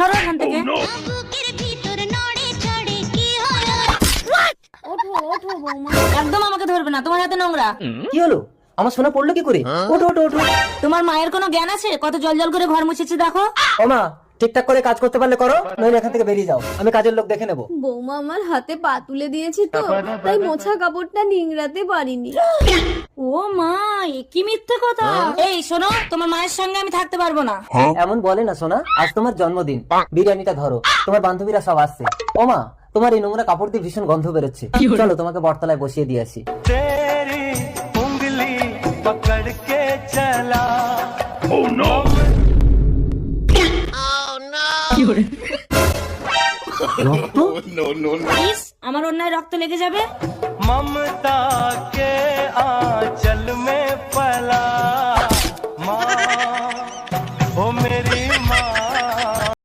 সরো এখান থেকে। ওঠো ওঠো বৌমা। একদম আমাকে ধরবে না, তোমার হাতে নোংরা। কি হলো? আমার সোনা পড়লো কি করে? ওঠো ওঠো ওঠো। তোমার মায়ের কোনো জ্ঞান আছে? কত জল জল করে ঘর মুছেছে দেখো। ও মা, ঠিকঠাক করে কাজ করতে পারলে করো, নইলে এখান থেকে বেরিয়ে যাও, আমি কাজের লোক দেখে নেবো। বৌমা আমার হাতে পা তুলে দিয়েছি তো, তাই মোছা কাপড়টা নিংড়াতে পারিনি। ও মা, এ কি মিথ্যে কথা। এই শোনো, তোমার মায়ের সঙ্গে আমি থাকতে পারবো না। এমন বলে না সোনা, আজ তোমার জন্মদিন, বিরিয়ানিটা ধরো, তোমার বান্ধবীরা সব আসছে। ও মা, তোমার এই নোংরা কাপড় দিয়ে ভীষণ গন্ধ বেরোচ্ছে, চলো তোমাকে বটতলায় বসিয়ে দিয়ে আসি। প্লিজ, আমার অন্যায় রক্ত লেগে যাবে। ममता के आंचल में पला